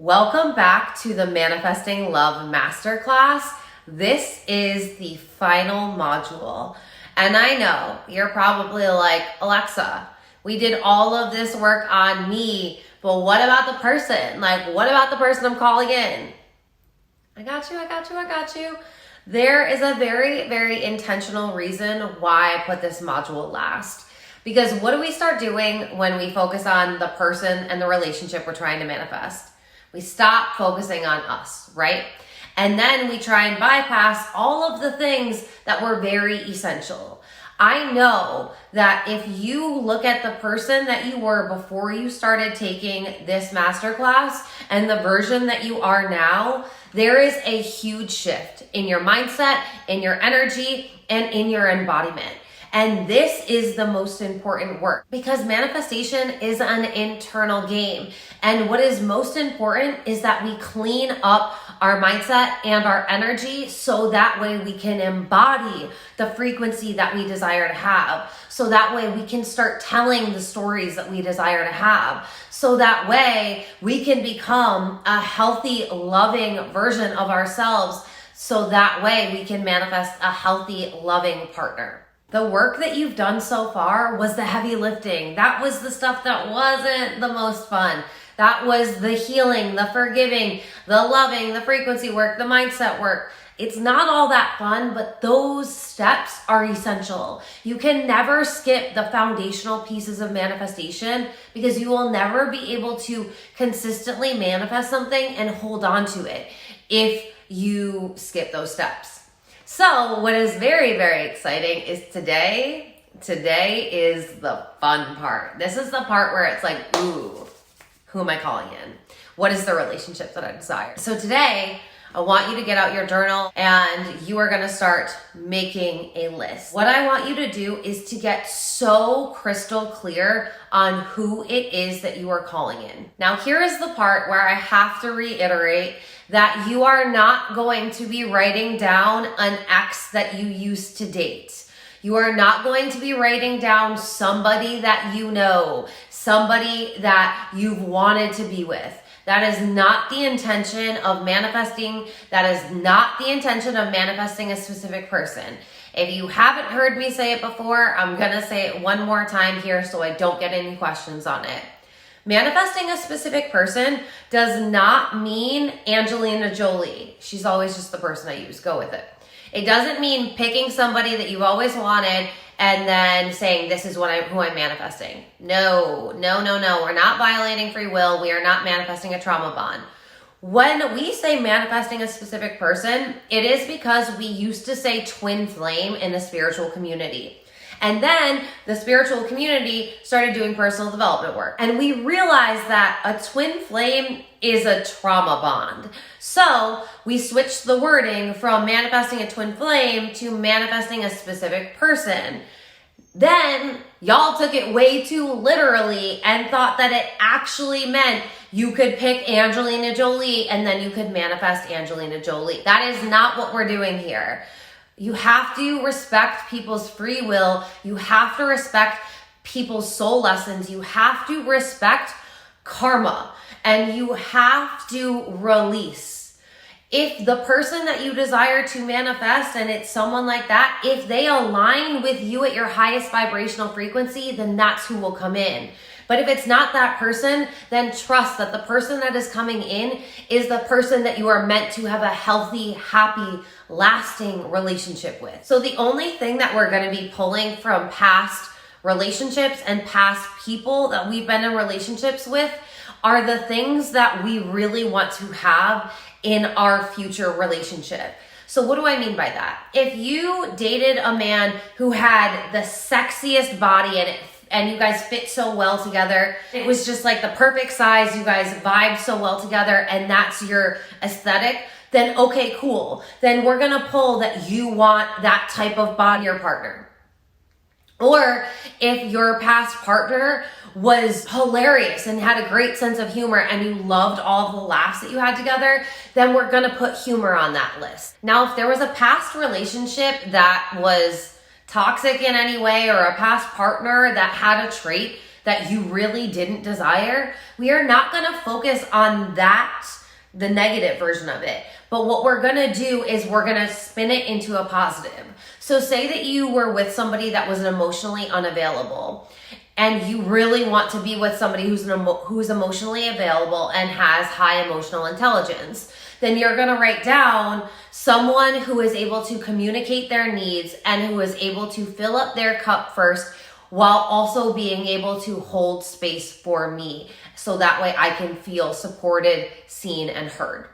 Welcome back to the Manifesting Love Masterclass. This is the final module. And I know you're probably like, Alexa, we did all of this work on me, but what about the person? Like, what about the person I'm calling in? I got you. There is a very, very intentional reason why I put this module last. Because what do we start doing when we focus on the person and the relationship we're trying to manifest? We stop focusing on us, right? And then we try and bypass all of the things that were very essential. I know that if you look at the person that you were before you started taking this masterclass and the version that you are now, there is a huge shift in your mindset, in your energy, and in your embodiment. And this is the most important work because manifestation is an internal game. And what is most important is that we clean up our mindset and our energy so that way we can embody the frequency that we desire to have. So that way we can start telling the stories that we desire to have. So that way we can become a healthy, loving version of ourselves. So that way we can manifest a healthy, loving partner. The work that you've done so far was the heavy lifting. That was the stuff that wasn't the most fun. That was the healing, the forgiving, the loving, the frequency work, the mindset work. It's not all that fun, but those steps are essential. You can never skip the foundational pieces of manifestation because you will never be able to consistently manifest something and hold on to it if you skip those steps. So what is very, very exciting is today is the fun part. This is the part where it's like, ooh, who am I calling in? What is the relationship that I desire? So today, I want you to get out your journal and you are gonna start making a list. What I want you to do is to get so crystal clear on who it is that you are calling in. Now, here is the part where I have to reiterate that you are not going to be writing down an ex that you used to date. You are not going to be writing down somebody that you know, somebody that you've wanted to be with. That is not the intention of manifesting. That is not the intention of manifesting a specific person. If you haven't heard me say it before, I'm gonna say it one more time here so I don't get any questions on it. Manifesting a specific person does not mean Angelina Jolie. She's always just the person I use. Go with it. It doesn't mean picking somebody that you've always wanted and then saying this is who I'm manifesting. No. We're not violating free will. We are not manifesting a trauma bond. When we say manifesting a specific person, it is because we used to say twin flame in the spiritual community. And then the spiritual community started doing personal development work. And we realized that a twin flame is a trauma bond. So we switched the wording from manifesting a twin flame to manifesting a specific person. Then y'all took it way too literally and thought that it actually meant you could pick Angelina Jolie and then you could manifest Angelina Jolie. That is not what we're doing here. You have to respect people's free will. You have to respect people's soul lessons. You have to respect karma and you have to release. If the person that you desire to manifest and it's someone like that, if they align with you at your highest vibrational frequency, then that's who will come in. But if it's not that person, then trust that the person that is coming in is the person that you are meant to have a healthy, happy, lasting relationship with. So the only thing that we're going to be pulling from past relationships and past people that we've been in relationships with are the things that we really want to have in our future relationship. So what do I mean by that? If you dated a man who had the sexiest body and you guys fit so well together, it was just like the perfect size, you guys vibe so well together, and that's your aesthetic, then okay, cool. Then we're gonna pull that you want that type of body your partner. Or if your past partner was hilarious and had a great sense of humor and you loved all of the laughs that you had together, then we're gonna put humor on that list. Now, if there was a past relationship that was toxic in any way or a past partner that had a trait that you really didn't desire, we are not going to focus on that, the negative version of it. But what we're going to do is we're going to spin it into a positive. So say that you were with somebody that was emotionally unavailable, and you really want to be with somebody who's emotionally available and has high emotional intelligence. Then you're going to write down someone who is able to communicate their needs and who is able to fill up their cup first, while also being able to hold space for me, so that way I can feel supported, seen, and heard.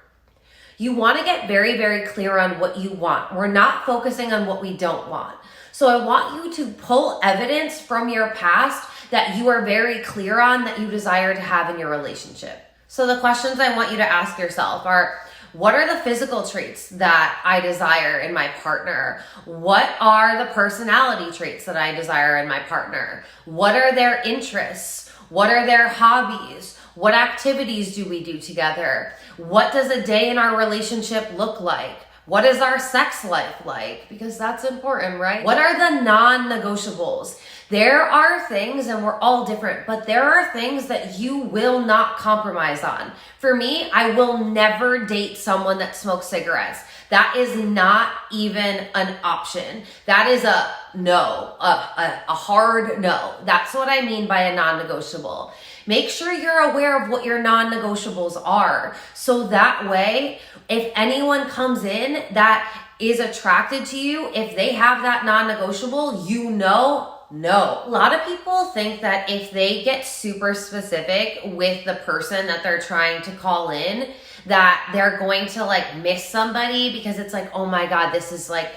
You want to get very, very clear on what you want. We're not focusing on what we don't want. So I want you to pull evidence from your past that you are very clear on that you desire to have in your relationship. So the questions I want you to ask yourself are, what are the physical traits that I desire in my partner? What are the personality traits that I desire in my partner? What are their interests? What are their hobbies? What activities do we do together? What does a day in our relationship look like? What is our sex life like? Because that's important, right? What are the non-negotiables? There are things, and we're all different, but there are things that you will not compromise on. For me, I will never date someone that smokes cigarettes. That is not even an option. That is a no, a hard no. That's what I mean by a non-negotiable. Make sure you're aware of what your non-negotiables are. So that way, if anyone comes in that is attracted to you, if they have that non-negotiable, you know, no. A lot of people think that if they get super specific with the person that they're trying to call in, that they're going to like miss somebody, because it's like, oh my God, this is like,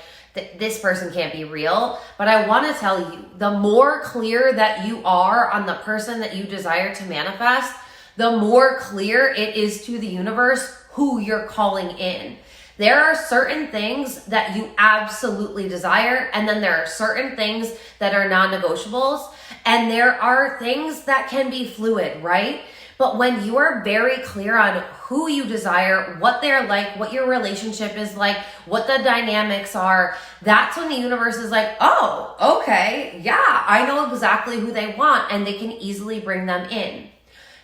this person can't be real. But I want to tell you, the more clear that you are on the person that you desire to manifest, the more clear it is to the universe who you're calling in. There are certain things that you absolutely desire, and then there are certain things that are non-negotiables, and there are things that can be fluid, right? But when you are very clear on who you desire, what they're like, what your relationship is like, what the dynamics are, that's when the universe is like, oh, okay, yeah, I know exactly who they want, and they can easily bring them in.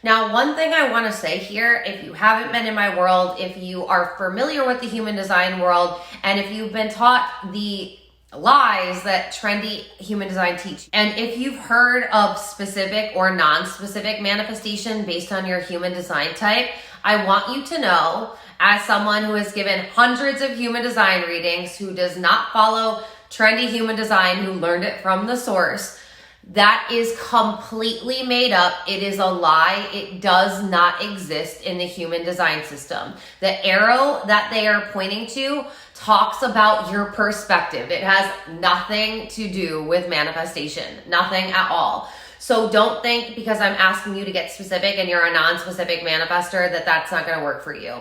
Now, one thing I want to say here, if you haven't been in my world, if you are familiar with the human design world, and if you've been taught the lies that trendy human design teach, and if you've heard of specific or non-specific manifestation based on your human design type, I want you to know, as someone who has given hundreds of human design readings, who does not follow trendy human design, who learned it from the source, that is completely made up. It is a lie. It does not exist in the human design system. The arrow that they are pointing to talks about your perspective. It has nothing to do with manifestation, nothing at all. So don't think because I'm asking you to get specific and you're a non-specific manifester that that's not going to work for you.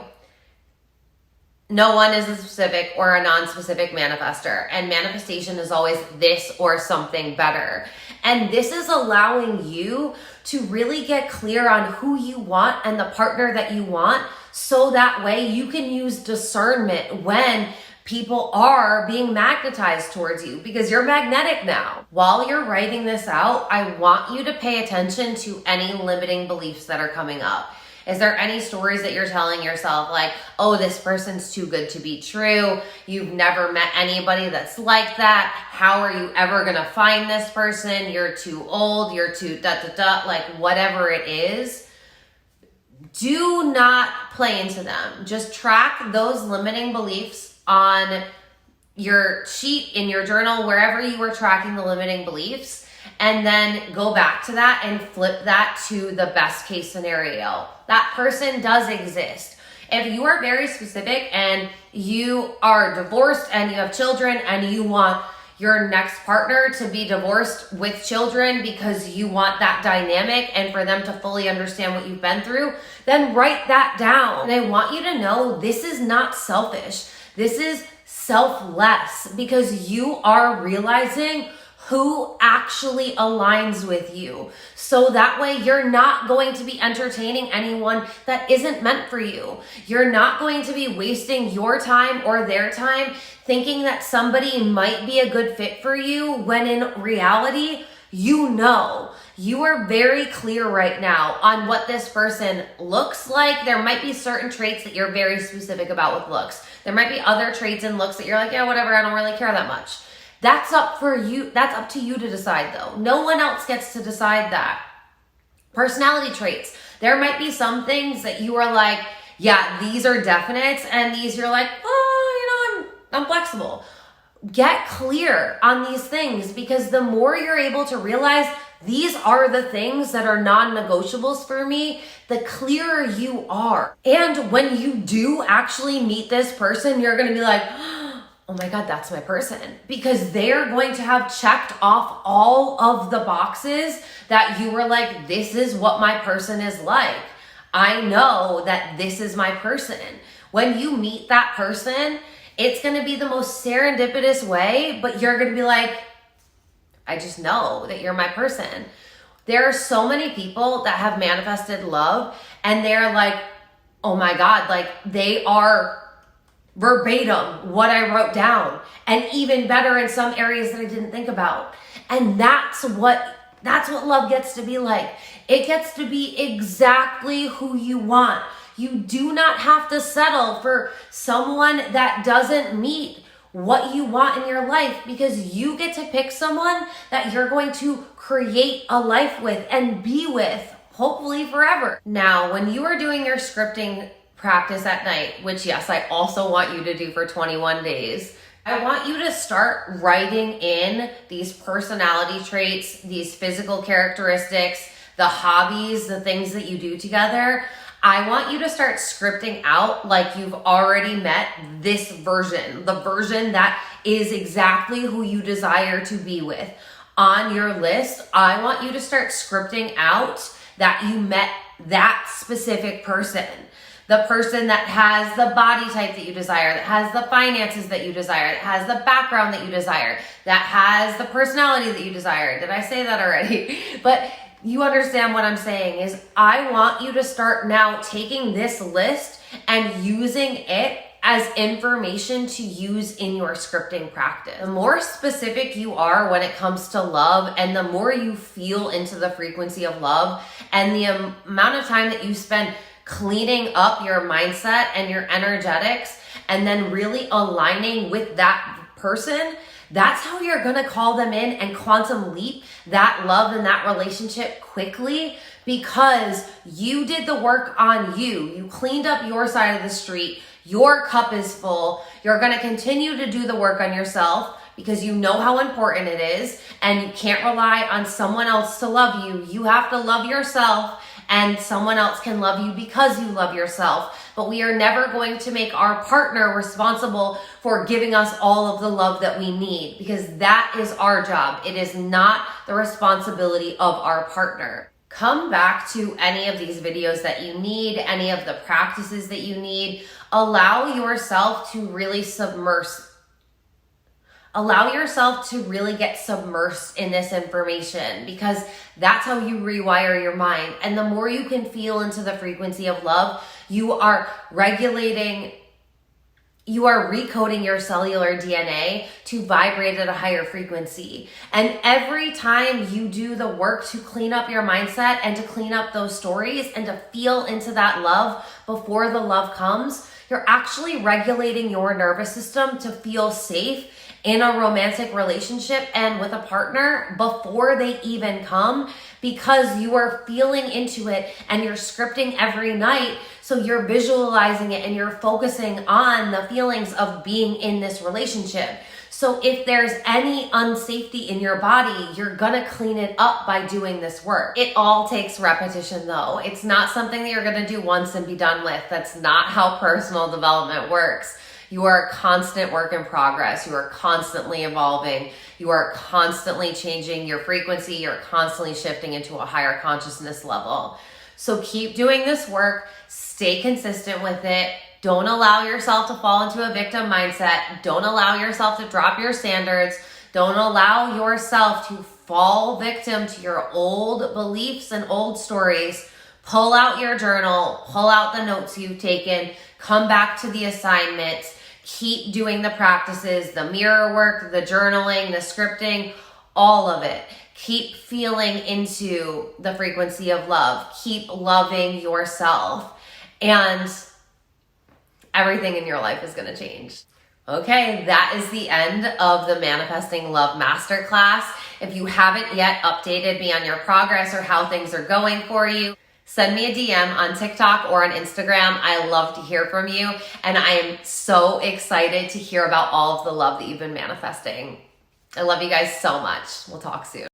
No one is a specific or a non-specific manifester, and manifestation is always this or something better. And this is allowing you to really get clear on who you want and the partner that you want, so that way you can use discernment when people are being magnetized towards you, because you're magnetic now. While you're writing this out, I want you to pay attention to any limiting beliefs that are coming up. Is there any stories that you're telling yourself like, oh, this person's too good to be true? You've never met anybody that's like that. How are you ever going to find this person? You're too old. You're too like whatever it is. Do not play into them. Just track those limiting beliefs on your sheet, in your journal, wherever you are tracking the limiting beliefs. And then go back to that and flip that to the best case scenario. That person does exist. If you are very specific and you are divorced and you have children and you want your next partner to be divorced with children because you want that dynamic and for them to fully understand what you've been through, then write that down. And I want you to know this is not selfish. This is selfless, because you are realizing who actually aligns with you. So that way you're not going to be entertaining anyone that isn't meant for you. You're not going to be wasting your time or their time thinking that somebody might be a good fit for you, when in reality, you know you are very clear right now on what this person looks like. There might be certain traits that you're very specific about with looks. There might be other traits and looks that you're like, yeah, whatever, I don't really care that much. That's up for you. That's up to you to decide though. No one else gets to decide that. Personality traits. There might be some things that you are like, yeah, these are definites, and these you're like, oh, I'm flexible. Get clear on these things, because the more you're able to realize these are the things that are non-negotiables for me, the clearer you are. And when you do actually meet this person, you're going to be like, oh my God, that's my person, because they're going to have checked off all of the boxes that you were like, this is what my person is like. I know that this is my person. When you meet that person, it's going to be the most serendipitous way, but you're going to be like, I just know that you're my person. There are so many people that have manifested love, and they're like, oh my God, like they are verbatim what I wrote down, and even better in some areas that I didn't think about. And that's what love gets to be like. It gets to be exactly who you want. You do not have to settle for someone that doesn't meet what you want in your life, because you get to pick someone that you're going to create a life with and be with, hopefully forever. Now, when you are doing your scripting practice at night, which yes, I also want you to do for 21 days, I want you to start writing in these personality traits, these physical characteristics, the hobbies, the things that you do together. I want you to start scripting out like you've already met this version, the version that is exactly who you desire to be with. On your list, I want you to start scripting out that you met that specific person. The person that has the body type that you desire, that has the finances that you desire, that has the background that you desire, that has the personality that you desire. Did I say that already? But you understand what I'm saying is I want you to start now taking this list and using it as information to use in your scripting practice. The more specific you are when it comes to love, and the more you feel into the frequency of love, and the amount of time that you spend cleaning up your mindset and your energetics, and then really aligning with that person, that's how you're gonna call them in and quantum leap that love and that relationship quickly, because you did the work on you. You cleaned up your side of the street. Your cup is full. You're gonna continue to do the work on yourself because you know how important it is, and you can't rely on someone else to love you. You have to love yourself, and someone else can love you because you love yourself. But we are never going to make our partner responsible for giving us all of the love that we need, because that is our job. It is not the responsibility of our partner. Come back to any of these videos that you need, any of the practices that you need. Allow yourself to really Allow yourself to really get submersed in this information, because that's how you rewire your mind. And the more you can feel into the frequency of love, you are recoding your cellular DNA to vibrate at a higher frequency. And every time you do the work to clean up your mindset and to clean up those stories and to feel into that love before the love comes, you're actually regulating your nervous system to feel safe in a romantic relationship and with a partner before they even come, because you are feeling into it and you're scripting every night. So you're visualizing it and you're focusing on the feelings of being in this relationship. So if there's any unsafety in your body, you're gonna clean it up by doing this work. It all takes repetition though. It's not something that you're gonna do once and be done with. That's not how personal development works. You are a constant work in progress. You are constantly evolving. You are constantly changing your frequency. You're constantly shifting into a higher consciousness level. So keep doing this work. Stay consistent with it. Don't allow yourself to fall into a victim mindset. Don't allow yourself to drop your standards. Don't allow yourself to fall victim to your old beliefs and old stories. Pull out your journal. Pull out the notes you've taken. Come back to the assignments. Keep doing the practices, the mirror work, the journaling, the scripting, all of it. Keep feeling into the frequency of love. Keep loving yourself, and everything in your life is going to change. Okay, that is the end of the Manifesting Love Masterclass. If you haven't yet updated me on your progress or how things are going for you, send me a DM on TikTok or on Instagram. I love to hear from you, and I am so excited to hear about all of the love that you've been manifesting. I love you guys so much. We'll talk soon.